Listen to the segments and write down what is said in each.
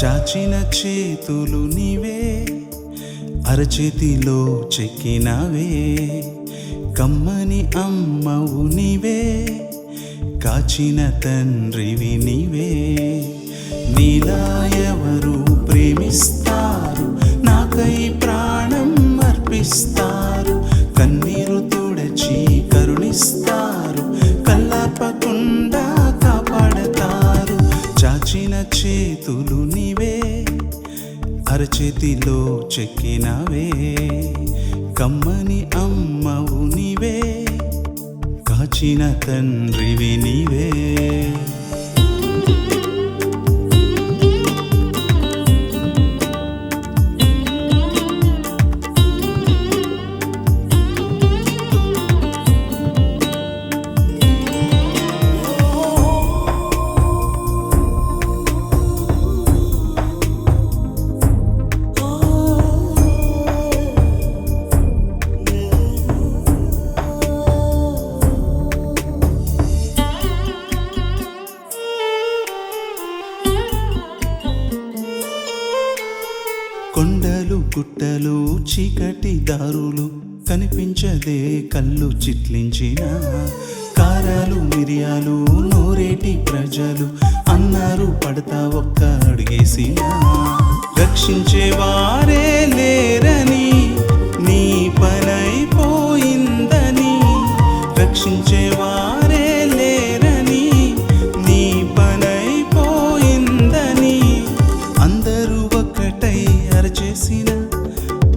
చాచిన చేతులు నీవే, అరచేతిలో చెక్కినావే. కమ్మని అమ్మవు నీవే, కాచిన తండ్రివి నీవే. నీలా ఎవరు ప్రేమిస్తారు, నాకై ప్రాణం అర్పిస్తారు. కన్నీరు తుడచి కరుణిస్తారు, కల్లాపకుండా కాపాడతారు. చాచిన చేతులు నీవే, అరచేతిలో చెక్కినావే. కమ్మని అమ్మవు నీవే, కాచిన తండ్రివి నీవే. కొండలు గుట్టలు చీకటి దారులు కనిపించదే కళ్ళు చిట్లించిన. కారాలు మిరియాలు నోరేటి ప్రజలు అన్నారు పడతా ఒక్క అడుగేసిన. రక్షించేవారే లేరని నీ పనైపోయిందని. రక్షించేవారే లేరని నీ పనైపోయిందని. అందరూ ఒక్కటై అరచేసిన,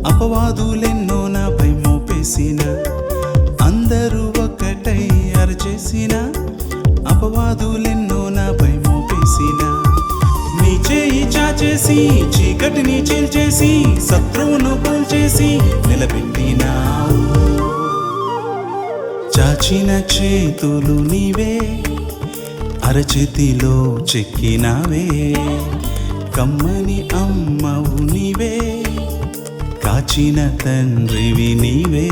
అపవాదులెన్నో నాపై మోపేసిన. అందరూ ఒక్కటై అరచేసిన, అపవాదులెన్నో నాపై మోపేసిన. నీ చేయి చాచేసి చీకటిని చీల్చేసి శత్రువును కూల్చేసి నిలబెట్టినావు. చాచిన చేతులు నీవే, అరచేతిలో చెక్కినావే. కమ్మని అమ్మవు నీవే, కాచిన తండ్రివి నీవే.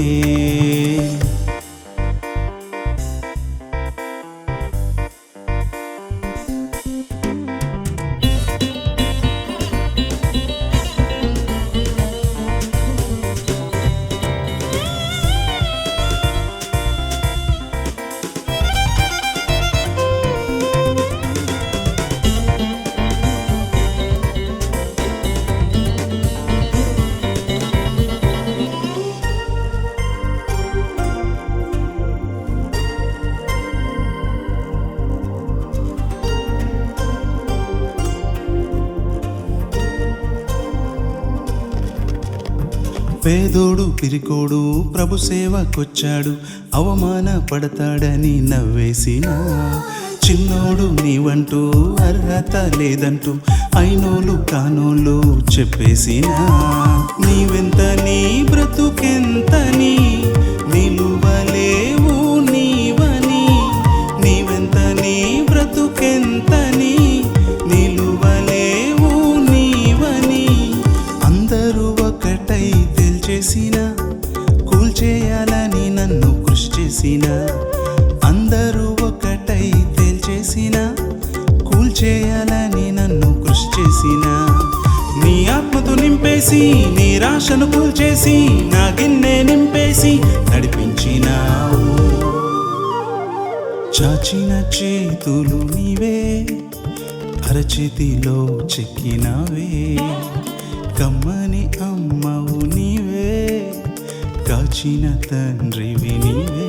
పేదోడు పిరికోడు ప్రభు సేవకొచ్చాడు, అవమాన పడతాడని నవ్వేసిన. చిన్నోడు నీవంటూ అర్హత లేదంటూ అయినోళ్ళు కానోళ్ళు చెప్పేసిన. నీవెంత నీ బ్రతుకెంతని నిలువలేవు నీవని. నీవెంత నీ బ్రతుకెంతని నిలువలేవు నీవని. అందరూ ఒకటై చేసిన, కూల్చేయాలని నన్ను కృషి చేసిన. అందరూ ఒకటై తేల్చేసిన, కూల్చేయాలని నన్ను కృషి చేసిన. నీ ఆత్మతో నింపేసి నిరాశను కూల్చేసి నా గిన్నె నింపేసి నడిపించినావు. చాచిన చేతులు నీవే, అరచేతిలో చెక్కినావే. కమ్మని అమ్మవు నీవే, కాచిన తండ్రివి నీవే.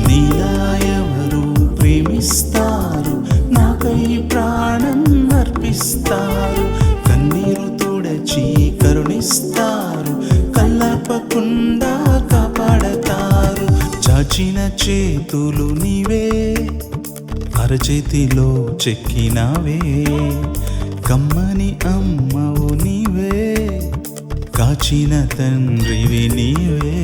నీలా ఎవరు ప్రేమిస్తారు, నాకై ప్రాణం అర్పిస్తారు. కన్నీరు తుడచి కరుణిస్తారు, కల్లాపకుండా కాపాడతారు. చాచిన చేతులు నీవే, అరచేతిలో చెక్కినావే. కమ్మని అమ్మవు నీవే, కాచిన తండ్రివి నీవే.